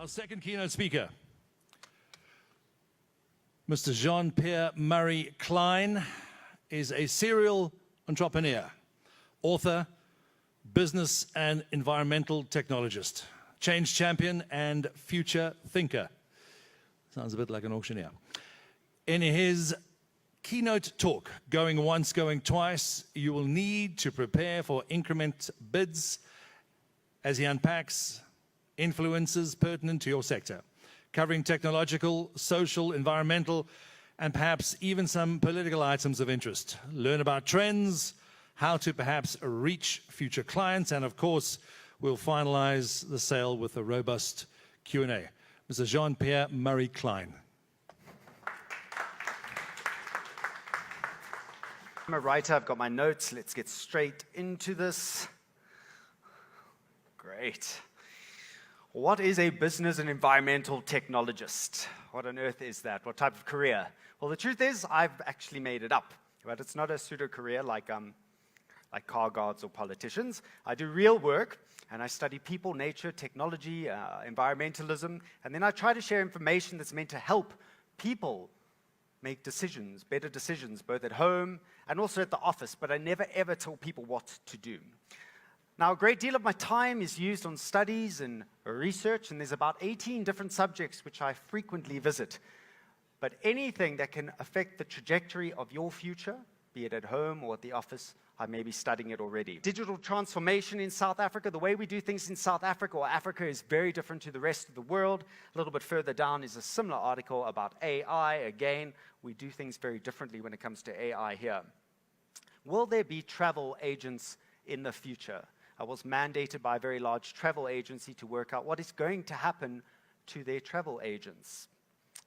Our second keynote speaker, Mr. Jean-Pierre Murray-Kline, is a serial entrepreneur, author, business and environmental technologist, change champion and future thinker. Sounds a bit like an auctioneer. In his Keynote Talk, Going Once, Going Twice, you will need to prepare for increment bids as he unpacks influences pertinent to your sector, covering technological, social, environmental, and perhaps even some political items of interest. Learn about trends, how to perhaps reach future clients, and of course, we'll finalize the sale with a robust Q&A. Mr. Jean-Pierre Murray-Kline. I'm a writer, I've got my notes. Let's get straight into this. Great. What is a business and environmental technologist? What on earth is that? What type of career? Well, the truth is, I've actually made it up, but it's not a pseudo-career like car guards or politicians. I do real work, and I study people, nature, technology, environmentalism, and then I try to share information that's meant to help people make decisions, better decisions, both at home and also at the office, but I never ever tell people what to do. Now, a great deal of my time is used on studies and research, and there's about 18 different subjects which I frequently visit. But anything that can affect the trajectory of your future, be it at home or at the office, I may be studying it already. Digital transformation in South Africa, the way we do things in South Africa or Africa is very different to the rest of the world. A little bit further down is a similar article about AI. Again, we do things very differently when it comes to AI here. Will there be travel agents in the future? I was mandated by a very large travel agency to work out what is going to happen to their travel agents.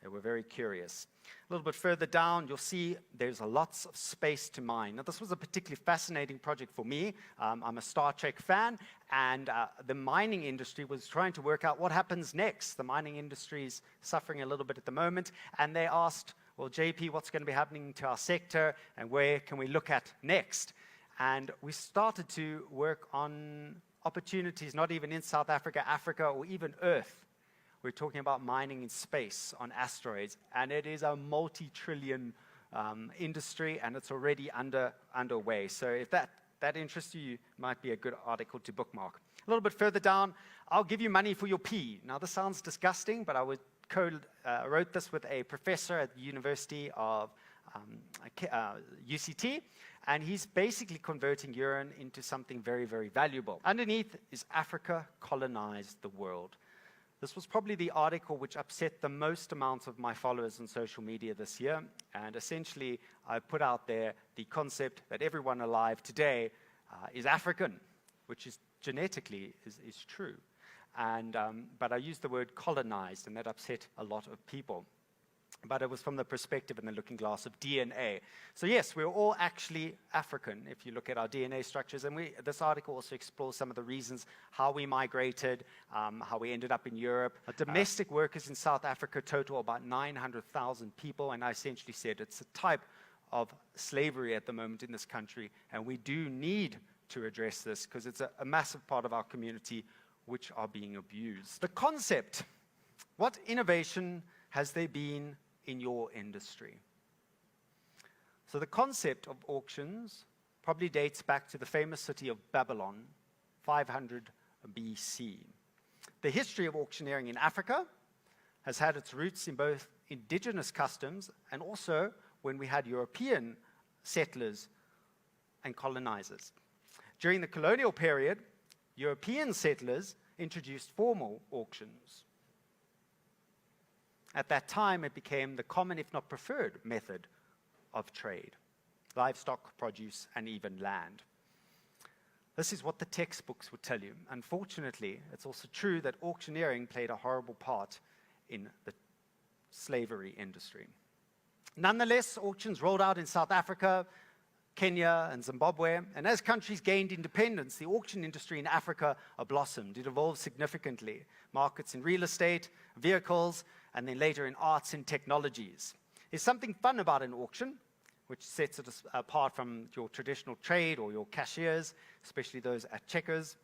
They were very curious. A little bit further down, you'll see there's lots of space to mine. Now, this was a particularly fascinating project for me. I'm a Star Trek fan, and the mining industry was trying to work out what happens next. The mining industry is suffering a little bit at the moment, and they asked, well, JP, what's going to be happening to our sector, and where can we look at next? And we started to work on opportunities, not even in South Africa, Africa, or even Earth. We're talking about mining in space on asteroids, and it is a multi-trillion industry, and it's already underway. So if that interests you, it might be a good article to bookmark. A little bit further down, I'll give you money for your pee. Now, this sounds disgusting, but I wrote this with a professor at the University of UCT, and he's basically converting urine into something very, very valuable. Underneath is Africa colonized the world. This was probably the article which upset the most amount of my followers on social media this year, and essentially I put out there the concept that everyone alive today is African, which is genetically is true. And, but I used the word colonized, and that upset a lot of people. But it was from the perspective and the looking glass of DNA. So yes, we're all actually African if you look at our DNA structures. And this article also explores some of the reasons how we migrated, how we ended up in Europe. Domestic workers in South Africa total about 900,000 people. And I essentially said it's a type of slavery at the moment in this country. And we do need to address this because it's a massive part of our community which are being abused. The concept, what innovation has there been in your industry? So the concept of auctions probably dates back to the famous city of Babylon, 500 BC. The history of auctioneering in Africa has had its roots in both indigenous customs and also when we had European settlers and colonizers. During the colonial period, European settlers introduced formal auctions. At that time, it became the common, if not preferred, method of trade. Livestock, produce, and even land. This is what the textbooks would tell you. Unfortunately, it's also true that auctioneering played a horrible part in the slavery industry. Nonetheless, auctions rolled out in South Africa, Kenya, and Zimbabwe, and as countries gained independence, the auction industry in Africa blossomed. It evolved significantly. Markets in real estate, vehicles, and then later in arts and technologies. There's something fun about an auction, which sets it apart from your traditional trade or your cashiers, especially those at Checkers.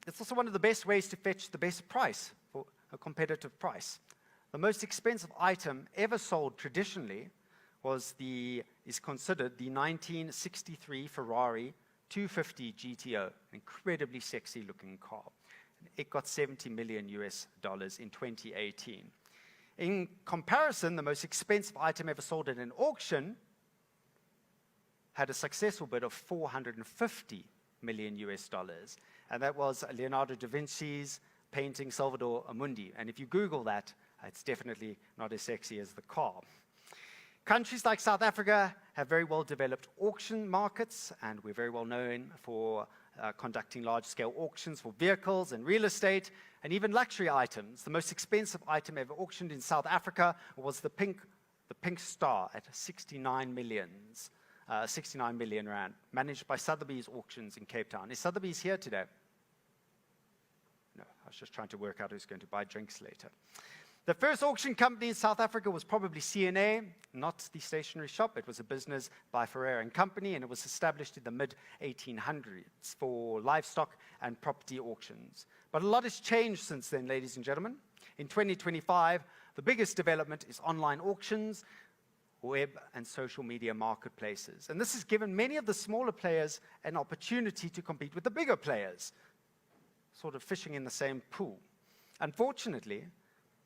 It's also one of the best ways to fetch the best price for a competitive price. The most expensive item ever sold traditionally is considered the 1963 Ferrari 250 GTO, an incredibly sexy looking car. It got $70 million in 2018. In comparison, the most expensive item ever sold at an auction had a successful bid of $450 million, and that was Leonardo da Vinci's painting Salvador Amundi. And if you Google that, it's definitely not as sexy as the car. Countries like South Africa have very well-developed auction markets, and we're very well known for conducting large-scale auctions for vehicles and real estate, and even luxury items. The most expensive item ever auctioned in South Africa was the pink Star at 69 million rand, managed by Sotheby's Auctions in Cape Town. Is Sotheby's here today? No, I was just trying to work out who's going to buy drinks later. The first auction company in South Africa was probably CNA, not the stationery shop. It was a business by Ferreira and Company, and it was established in the mid-1800s for livestock and property auctions. But a lot has changed since then, ladies and gentlemen. In 2025, the biggest development is online auctions, web and social media marketplaces. And this has given many of the smaller players an opportunity to compete with the bigger players, sort of fishing in the same pool. Unfortunately,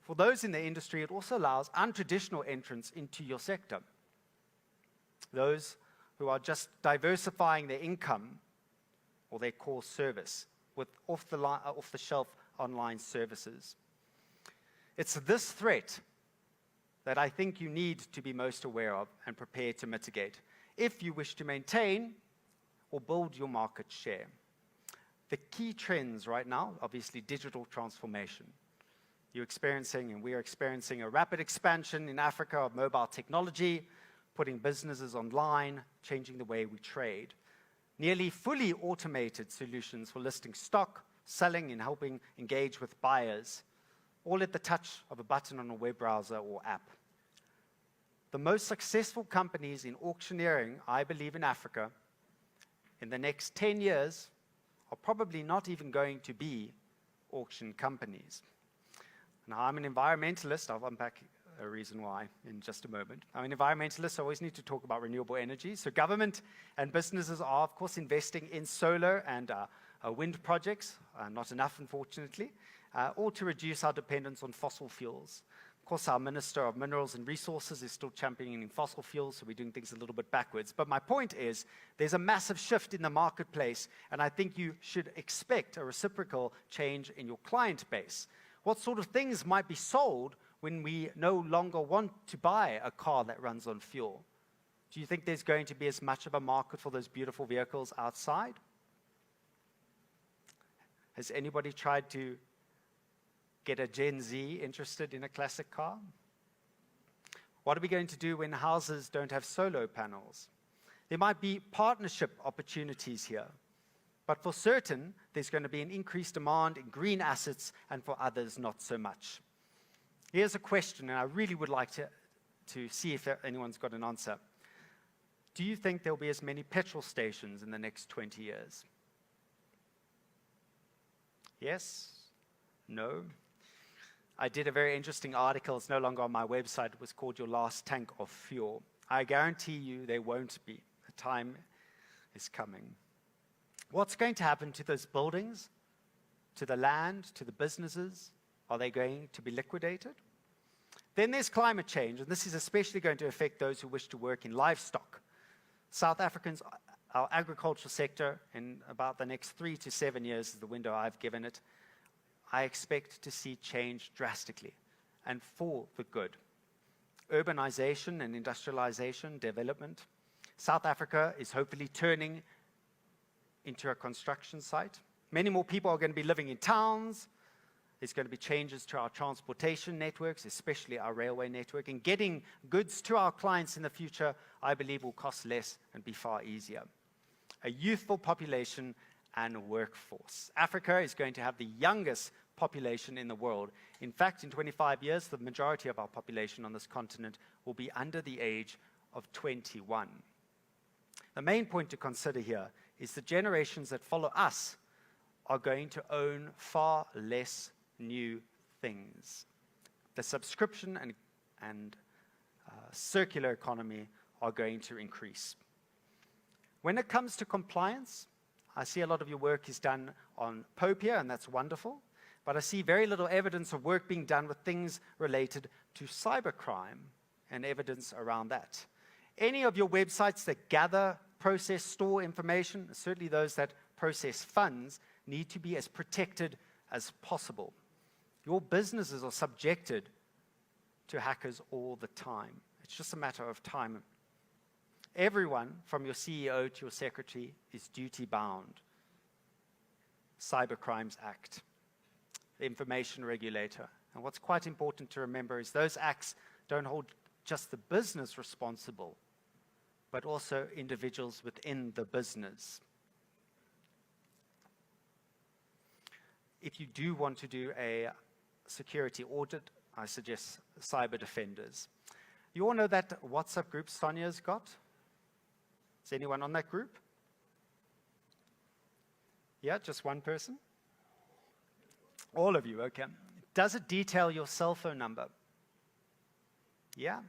for those in the industry, it also allows untraditional entrants into your sector. Those who are just diversifying their income or their core service with off-the-shelf online services. It's this threat that I think you need to be most aware of and prepare to mitigate if you wish to maintain or build your market share. The key trends right now, obviously digital transformation. You're experiencing, and we are experiencing, a rapid expansion in Africa of mobile technology, putting businesses online, changing the way we trade. Nearly fully automated solutions for listing stock, selling, and helping engage with buyers, all at the touch of a button on a web browser or app. The most successful companies in auctioneering, I believe, in Africa, in the next 10 years, are probably not even going to be auction companies. Now, I'm an environmentalist. I'll unpack a reason why in just a moment. I'm an environmentalist, so I always need to talk about renewable energy. So government and businesses are, of course, investing in solar and wind projects, not enough, unfortunately, all to reduce our dependence on fossil fuels. Of course, our Minister of Minerals and Resources is still championing fossil fuels, so we're doing things a little bit backwards. But my point is, there's a massive shift in the marketplace, and I think you should expect a reciprocal change in your client base. What sort of things might be sold when we no longer want to buy a car that runs on fuel? Do you think there's going to be as much of a market for those beautiful vehicles outside? Has anybody tried to get a Gen Z interested in a classic car? What are we going to do when houses don't have solar panels? There might be partnership opportunities here. But for certain, there's going to be an increased demand in green assets, and for others, not so much. Here's a question, and I really would like to see if anyone's got an answer. Do you think there'll be as many petrol stations in the next 20 years? Yes? No? I did a very interesting article. It's no longer on my website. It was called Your Last Tank of Fuel. I guarantee you there won't be. The time is coming. What's going to happen to those buildings, to the land, to the businesses? Are they going to be liquidated? Then there's climate change, and this is especially going to affect those who wish to work in livestock. South Africans, our agricultural sector, in about the next 3 to 7 years is the window I've given it, I expect to see change drastically and for the good. Urbanization and industrialization, development. South Africa is hopefully turning into a construction site. Many more people are going to be living in towns. There's going to be changes to our transportation networks, especially our railway network. And getting goods to our clients in the future, I believe, will cost less and be far easier. A youthful population and workforce. Africa is going to have the youngest population in the world. In fact, in 25 years, the majority of our population on this continent will be under the age of 21. The main point to consider here is the generations that follow us are going to own far less new things. The subscription and circular economy are going to increase. When it comes to compliance, I see a lot of your work is done on POPIA, and that's wonderful, but I see very little evidence of work being done with things related to cybercrime and evidence around that. Any of your websites that gather, process, store information, certainly those that process funds, need to be as protected as possible. Your businesses are subjected to hackers all the time. It's just a matter of time. Everyone, from your CEO to your secretary, is duty-bound. Cybercrimes Act, the Information Regulator. And what's quite important to remember is those acts don't hold just the business responsible, but also individuals within the business. If you do want to do a security audit, I suggest cyber defenders. You all know that WhatsApp group Sonia's got? Is anyone on that group? Yeah, just one person? All of you, okay. Does it detail your cell phone number? Yeah.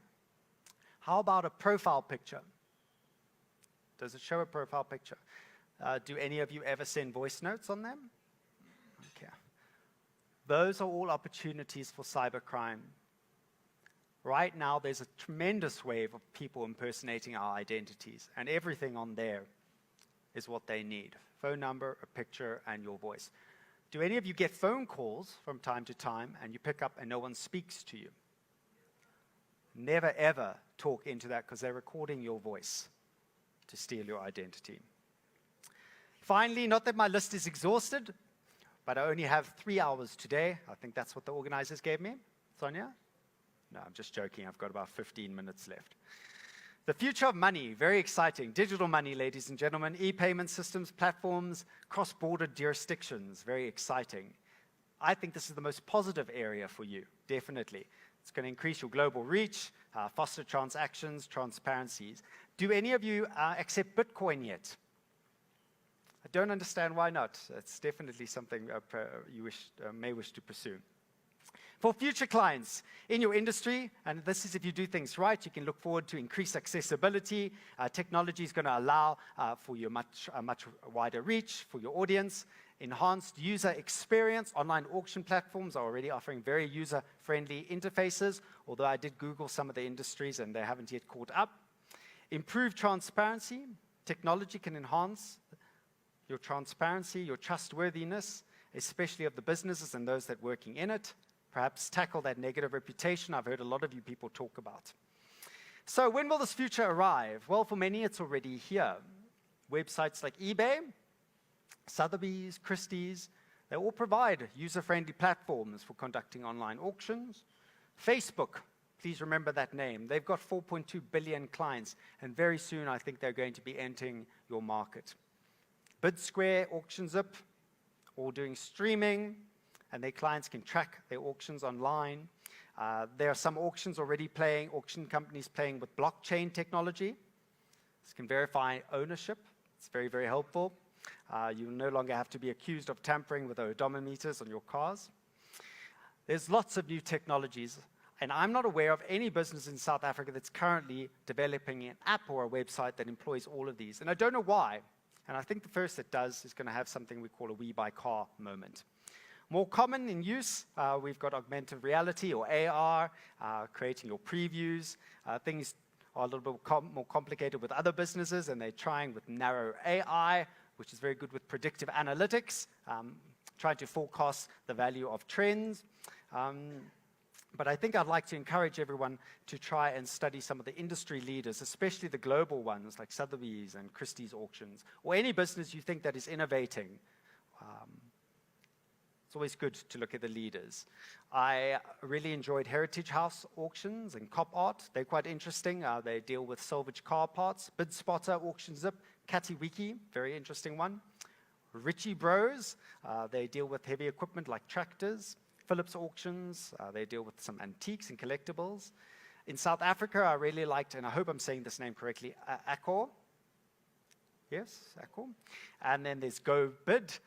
How about a profile picture? Does it show a profile picture? Do any of you ever send voice notes on them? Okay. Those are all opportunities for cybercrime. Right now, there's a tremendous wave of people impersonating our identities, and everything on there is what they need. Phone number, a picture, and your voice. Do any of you get phone calls from time to time, and you pick up and no one speaks to you? Never, ever talk into that, because they're recording your voice to steal your identity. Finally, not that my list is exhausted, but I only have 3 hours today. I think that's what the organizers gave me. Sonia? No, I'm just joking. I've got about 15 minutes left. The future of money, very exciting. Digital money, ladies and gentlemen. E-payment systems, platforms, cross-border jurisdictions, very exciting. I think this is the most positive area for you, definitely. It's going to increase your global reach, foster transactions, transparencies. Do any of you accept Bitcoin yet? I don't understand why not. It's definitely something you may wish to pursue. For future clients in your industry, and this is if you do things right, you can look forward to increased accessibility. Technology is going to allow for your much wider reach for your audience. Enhanced user experience. Online auction platforms are already offering very user-friendly interfaces, although I did Google some of the industries and they haven't yet caught up. Improved transparency. Technology can enhance your transparency, your trustworthiness, especially of the businesses and those that are working in it. Perhaps tackle that negative reputation I've heard a lot of you people talk about. So when will this future arrive? Well, for many, it's already here. Websites like eBay, Sotheby's, Christie's, they all provide user-friendly platforms for conducting online auctions. Facebook, please remember that name. They've got 4.2 billion clients, and very soon I think they're going to be entering your market. BidSquare, AuctionZip, all doing streaming, and their clients can track their auctions online. There are some auction companies playing with blockchain technology. This can verify ownership. It's very, very helpful. You no longer have to be accused of tampering with odometers on your cars. There's lots of new technologies, and I'm not aware of any business in South Africa that's currently developing an app or a website that employs all of these. And I don't know why. And I think the first that does is going to have something we call a We Buy Car moment. More common in use, we've got augmented reality or AR, creating your previews. Things are a little bit more complicated with other businesses, and they're trying with narrow AI, which is very good with predictive analytics, trying to forecast the value of trends. But I think I'd like to encourage everyone to try and study some of the industry leaders, especially the global ones like Sotheby's and Christie's auctions, or any business you think that is innovating. It's always good to look at the leaders. I really enjoyed Heritage House auctions and Cop Art. They're quite interesting. They deal with salvage car parts. BidSpotter, AuctionZip, Katiwiki, very interesting one. Ritchie Bros, they deal with heavy equipment like tractors. Phillips Auctions, they deal with some antiques and collectibles. In South Africa, I really liked, and I hope I'm saying this name correctly, Accor. Yes, is that cool? And then there's GoBid,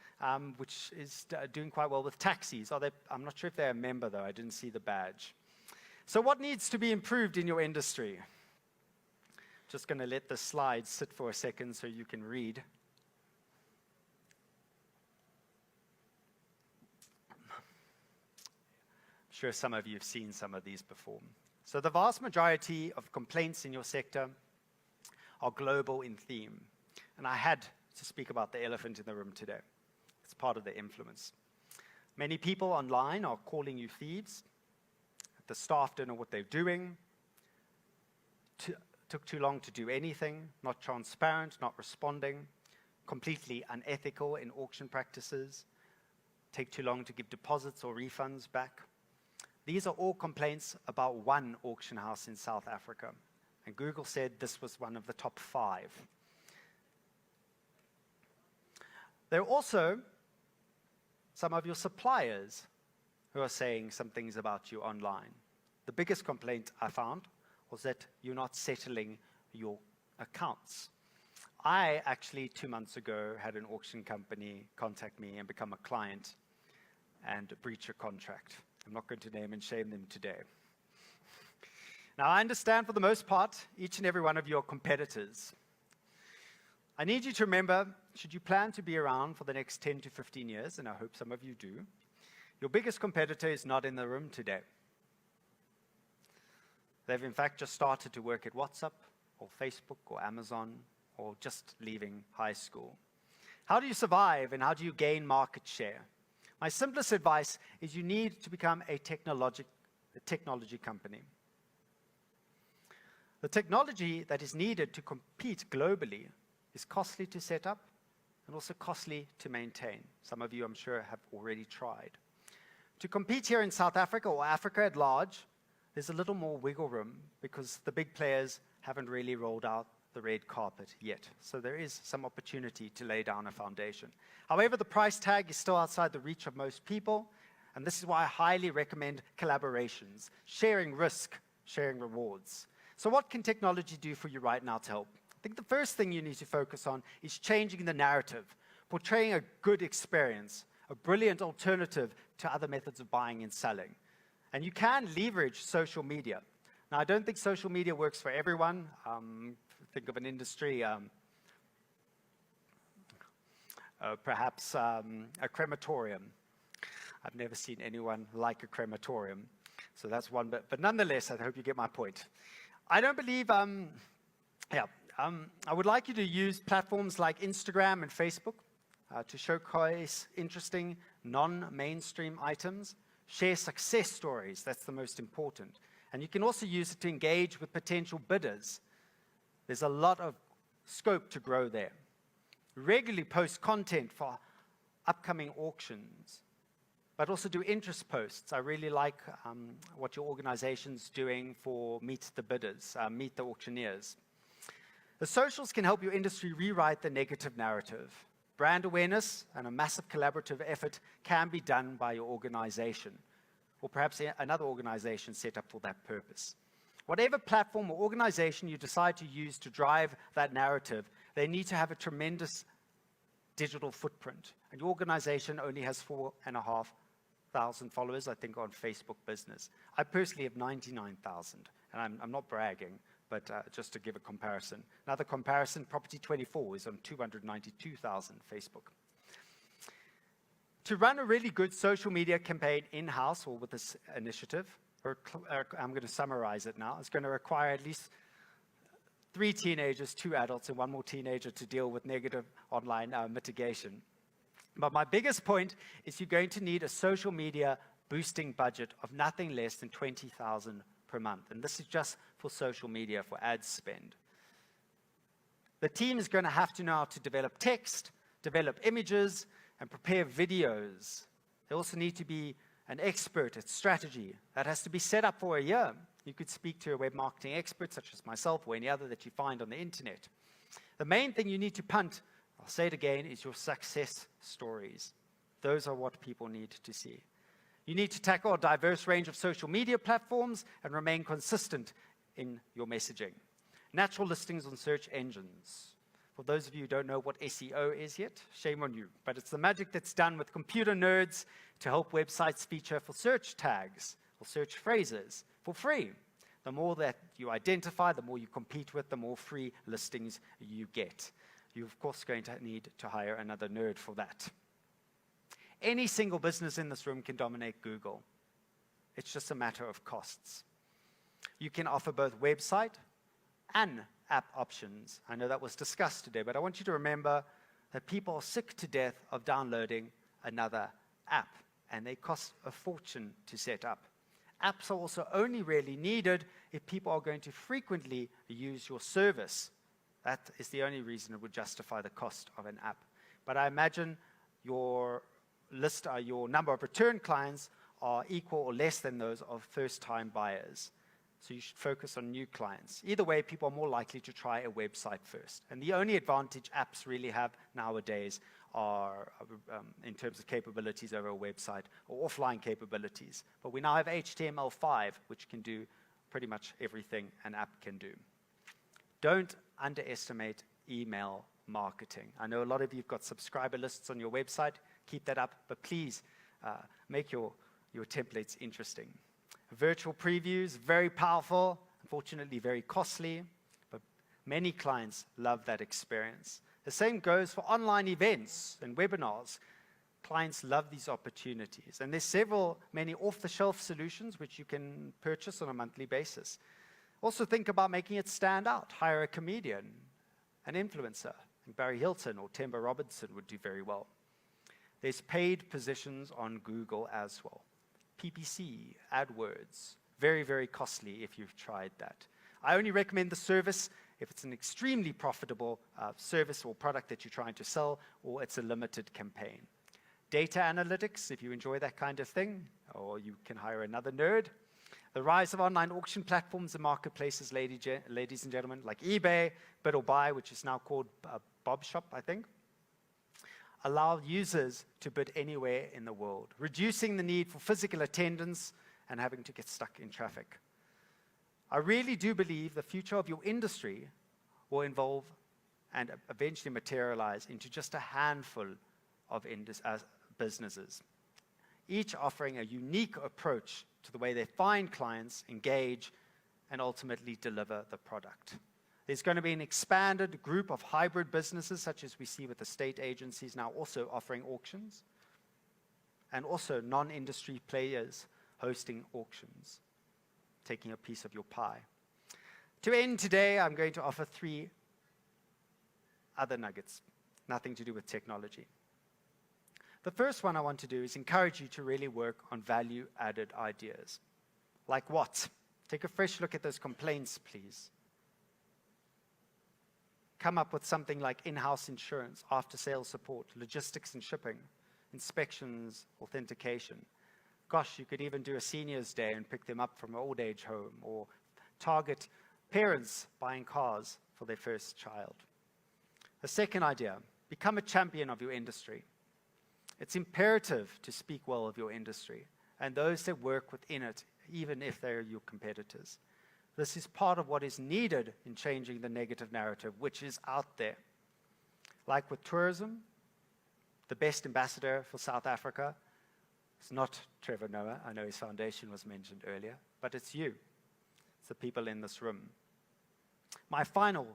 which is doing quite well with taxis. I'm not sure if they're a member, though. I didn't see the badge. So what needs to be improved in your industry? Just going to let the slides sit for a second so you can read. I'm sure some of you have seen some of these before. So the vast majority of complaints in your sector are global in theme. And I had to speak about the elephant in the room today. It's part of the influence. Many people online are calling you thieves. The staff don't know what they're doing. Took too long to do anything, not transparent, not responding, completely unethical in auction practices, take too long to give deposits or refunds back. These are all complaints about one auction house in South Africa. And Google said this was one of the top 5. There are also some of your suppliers who are saying some things about you online. The biggest complaint I found was that you're not settling your accounts. I actually, 2 months ago, had an auction company contact me and become a client and breach a contract. I'm not going to name and shame them today. Now, I understand for the most part, each and every one of you are competitors. I need you to remember, should you plan to be around for the next 10 to 15 years, and I hope some of you do, your biggest competitor is not in the room today. They've in fact just started to work at WhatsApp or Facebook or Amazon or just leaving high school. How do you survive and how do you gain market share? My simplest advice is you need to become a technology company. The technology that is needed to compete globally is costly to set up and also costly to maintain. Some of you, I'm sure, have already tried. To compete here in South Africa or Africa at large, there's a little more wiggle room because the big players haven't really rolled out the red carpet yet. So there is some opportunity to lay down a foundation. However, the price tag is still outside the reach of most people, and this is why I highly recommend collaborations, sharing risk, sharing rewards. So what can technology do for you right now to help? I think the first thing you need to focus on is changing the narrative, portraying a good experience, a brilliant alternative to other methods of buying and selling. And you can leverage social media. Now, I don't think social media works for everyone. Think of an industry, perhaps a crematorium. I've never seen anyone like a crematorium. So that's one bit. But nonetheless, I hope you get my point. I don't believe, I would like you to use platforms like Instagram and Facebook to showcase interesting, non-mainstream items. Share success stories, that's the most important. And you can also use it to engage with potential bidders. There's a lot of scope to grow there. Regularly post content for upcoming auctions, but also do interest posts. I really like what your organization's doing for Meet the Bidders, Meet the Auctioneers. The socials can help your industry rewrite the negative narrative. Brand awareness and a massive collaborative effort can be done by your organization, or perhaps another organization set up for that purpose. Whatever platform or organization you decide to use to drive that narrative, they need to have a tremendous digital footprint. And your organization only has 4,500 followers, I think, on Facebook Business. I personally have 99,000, and I'm not bragging, but just to give a comparison. Another comparison, Property 24 is on 292,000 Facebook. To run a really good social media campaign in-house or with this initiative, I'm going to summarize it now, it's going to require at least 3 teenagers, 2 adults, and 1 more teenager to deal with negative online mitigation. But my biggest point is you're going to need a social media boosting budget of nothing less than 20,000 per month. And this is just for social media, for ad spend. The team is going to have to know how to develop text, develop images, and prepare videos. They also need to be an expert at strategy. That has to be set up for a year. You could speak to a web marketing expert such as myself or any other that you find on the internet. The main thing you need to punt, I'll say it again, is your success stories. Those are what people need to see. You need to tackle a diverse range of social media platforms and remain consistent in your messaging. Natural listings on search engines. For those of you who don't know what SEO is yet, shame on you. But it's the magic that's done with computer nerds to help websites feature for search tags or search phrases for free. The more that you identify, the more you compete with, the more free listings you get. You're, of course, going to need to hire another nerd for that. Any single business in this room can dominate Google. It's just a matter of costs. You can offer both website and app options. I know that was discussed today, but I want you to remember that people are sick to death of downloading another app, and they cost a fortune to set up. Apps are also only really needed if people are going to frequently use your service. That is the only reason it would justify the cost of an app. But I imagine your number of return clients are equal or less than those of first-time buyers. So you should focus on new clients. Either way, people are more likely to try a website first. And the only advantage apps really have nowadays are in terms of capabilities over a website or offline capabilities. But we now have HTML5, which can do pretty much everything an app can do. Don't underestimate email marketing. I know a lot of you have got subscriber lists on your website. Keep that up, but please make your templates interesting. Virtual previews, very powerful, unfortunately very costly, but many clients love that experience. The same goes for online events and webinars. Clients love these opportunities. And there's many off-the-shelf solutions which you can purchase on a monthly basis. Also think about making it stand out. Hire a comedian, an influencer. Barry Hilton or Temba Robinson would do very well. There's paid positions on Google as well. PPC, AdWords, very, very costly if you've tried that. I only recommend the service if it's an extremely profitable service or product that you're trying to sell, or it's a limited campaign. Data analytics, if you enjoy that kind of thing, or you can hire another nerd. The rise of online auction platforms and marketplaces, ladies and gentlemen, like eBay, Bid or Buy, which is now called Bob Shop, I think, allow users to bid anywhere in the world, reducing the need for physical attendance and having to get stuck in traffic. I really do believe the future of your industry will involve and eventually materialize into just a handful of businesses, each offering a unique approach to the way they find clients, engage, and ultimately deliver the product. There's going to be an expanded group of hybrid businesses, such as we see with the state agencies now also offering auctions, and also non-industry players hosting auctions, taking a piece of your pie. To end today, I'm going to offer 3 other nuggets, nothing to do with technology. The first one I want to do is encourage you to really work on value-added ideas. Like what? Take a fresh look at those complaints, please. Come up with something like in-house insurance, after-sales support, logistics and shipping, inspections, authentication. Gosh, you could even do a seniors day and pick them up from an old age home, or target parents buying cars for their first child. The second idea, become a champion of your industry. It's imperative to speak well of your industry and those that work within it, even if they're your competitors. This is part of what is needed in changing the negative narrative, which is out there. Like with tourism, the best ambassador for South Africa is not Trevor Noah. I know his foundation was mentioned earlier, but it's you. It's the people in this room. My final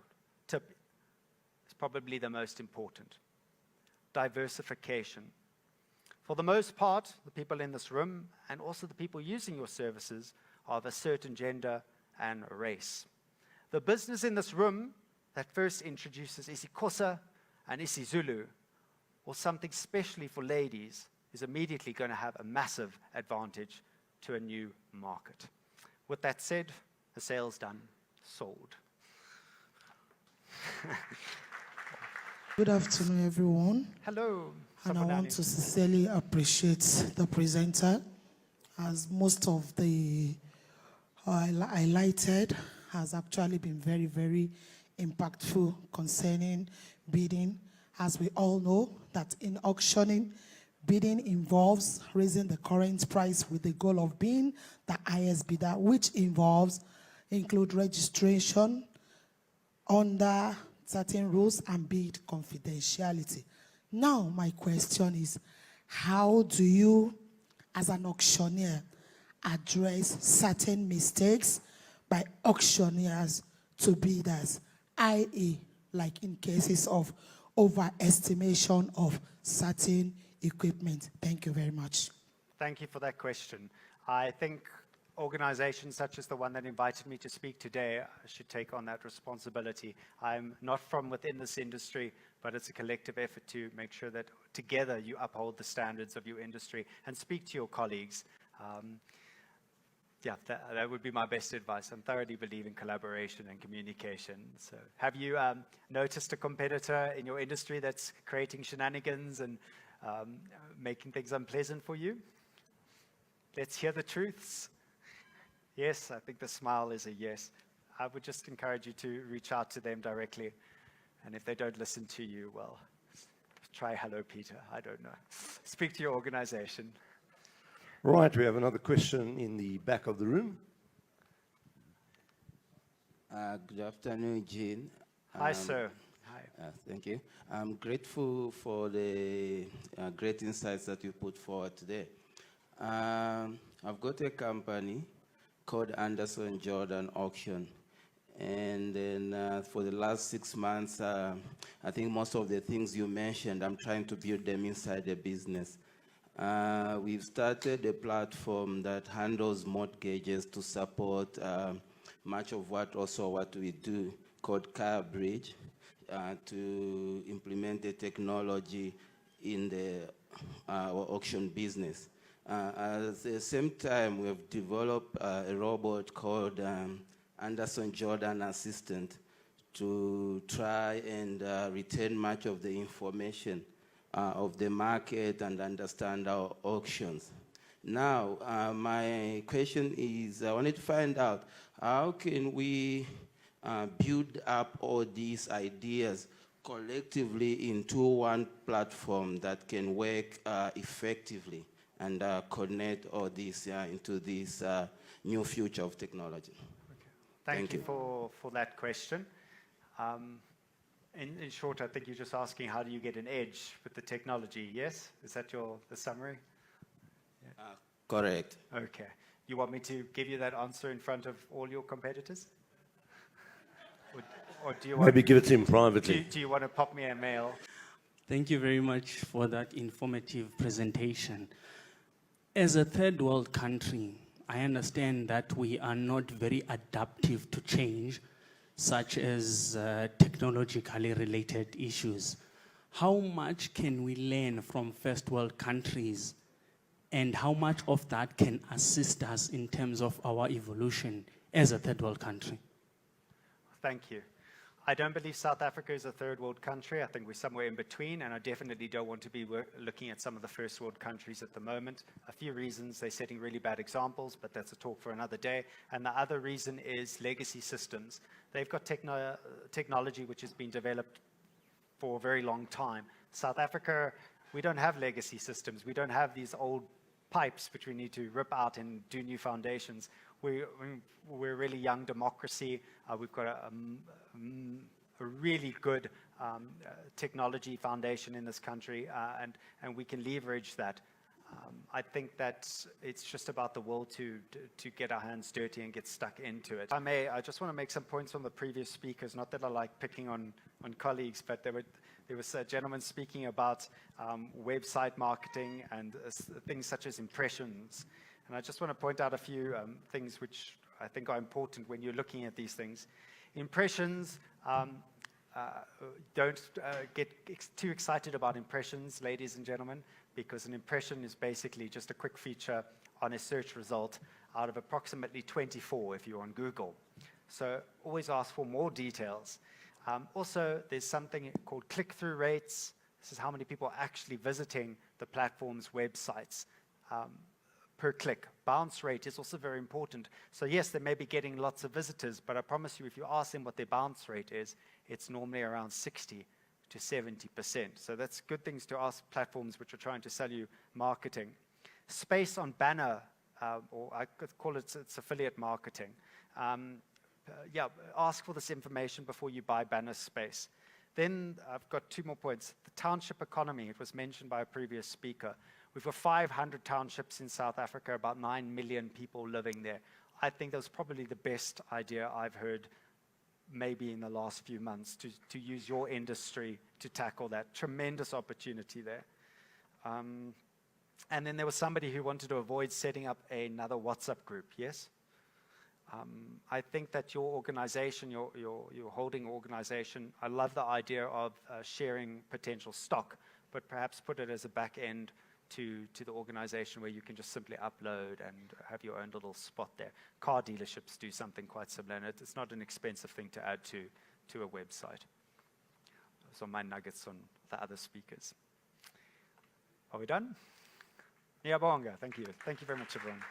tip is probably the most important. Diversification. For the most part, the people in this room and also the people using your services are of a certain gender and race. The business in this room that first introduces isiXhosa and isiZulu, or something specially for ladies, is immediately going to have a massive advantage to a new market. With that said, the sale's done, sold. Good afternoon, everyone. Hello. And I want to sincerely appreciate the presenter, as most of the highlighted has actually been very, very impactful concerning bidding. As we all know, that in auctioning, bidding involves raising the current price with the goal of being the highest bidder, which include registration under certain rules and bid confidentiality. Now, my question is, how do you, as an auctioneer, address certain mistakes by auctioneers to bidders, i.e., like in cases of overestimation of certain equipment? Thank you very much. Thank you for that question. I think organizations such as the one that invited me to speak today should take on that responsibility. I'm not from within this industry, but it's a collective effort to make sure that together you uphold the standards of your industry and speak to your colleagues. Yeah, that would be my best advice. I thoroughly believe in collaboration and communication. So have you noticed a competitor in your industry that's creating shenanigans and making things unpleasant for you? Let's hear the truths. Yes, I think the smile is a yes. I would just encourage you to reach out to them directly. And if they don't listen to you, well, try Hello Peter. I don't know. Speak to your organization. Right, we have another question in the back of the room. Good afternoon, Jean. Hi, sir. Hi. Thank you. I'm grateful for the great insights that you put forward today. I've got a company called Anderson Jordan Auction. And then for the last 6 months, I think most of the things you mentioned, I'm trying to build them inside the business. We've started a platform that handles mortgages to support much of what we do, called Car Bridge, to implement the technology in our auction business. At the same time, we've developed a robot called Anderson Jordan Assistant to try and retain much of the information of the market and understand our auctions. Now, my question is, I wanted to find out, how can we build up all these ideas collectively into one platform that can work effectively and connect all this into this new future of technology? Okay. Thank you for that question. In short, I think you're just asking, how do you get an edge with the technology? Yes? Is that the summary? Yeah. Correct. Okay. You want me to give you that answer in front of all your competitors? Or do you want Maybe give it to him privately. Do you want to pop me a mail? Thank you very much for that informative presentation. As a third world country, I understand that we are not very adaptive to change, such as technologically related issues. How much can we learn from first world countries, and how much of that can assist us in terms of our evolution as a third world country? Thank you. I don't believe South Africa is a third world country. I think we're somewhere in between, and I definitely don't want to be looking at some of the first world countries at the moment. A few reasons: they're setting really bad examples, but that's a talk for another day. And the other reason is legacy systems. They've got technology which has been developed for a very long time. South Africa, we don't have legacy systems. We don't have these old pipes which we need to rip out and do new foundations. We're a really young democracy. We've got a really good technology foundation in this country, and we can leverage that. I think that it's just about the will to get our hands dirty and get stuck into it. If I may, I just want to make some points on the previous speakers. Not that I like picking on colleagues, but there was a gentleman speaking about website marketing and things such as impressions. And I just want to point out a few things which I think are important when you're looking at these things. Impressions, don't get too excited about impressions, ladies and gentlemen, because an impression is basically just a quick feature on a search result out of approximately 24 if you're on Google. So always ask for more details. Also, there's something called click-through rates. This is how many people are actually visiting the platform's websites per click. Bounce rate is also very important. So yes, they may be getting lots of visitors, but I promise you, if you ask them what their bounce rate is, it's normally around 60 to 70%. So that's good things to ask platforms which are trying to sell you marketing. Space on banner, or I could call it's affiliate marketing. Yeah, ask for this information before you buy banner space. Then I've got 2 more points. The township economy, it was mentioned by a previous speaker. We've got 500 townships in South Africa, about 9 million people living there. I think that was probably the best idea I've heard maybe in the last few months to use your industry to tackle that. Tremendous opportunity there. And then there was somebody who wanted to avoid setting up another WhatsApp group, yes? I think that your organization, your holding organization, I love the idea of sharing potential stock, but perhaps put it as a back end to the organization where you can just simply upload and have your own little spot there. Car dealerships do something quite similar, and it's not an expensive thing to add to a website. Those are my nuggets on the other speakers. Are we done? Ngiyabonga. Thank you. Thank you very much, everyone.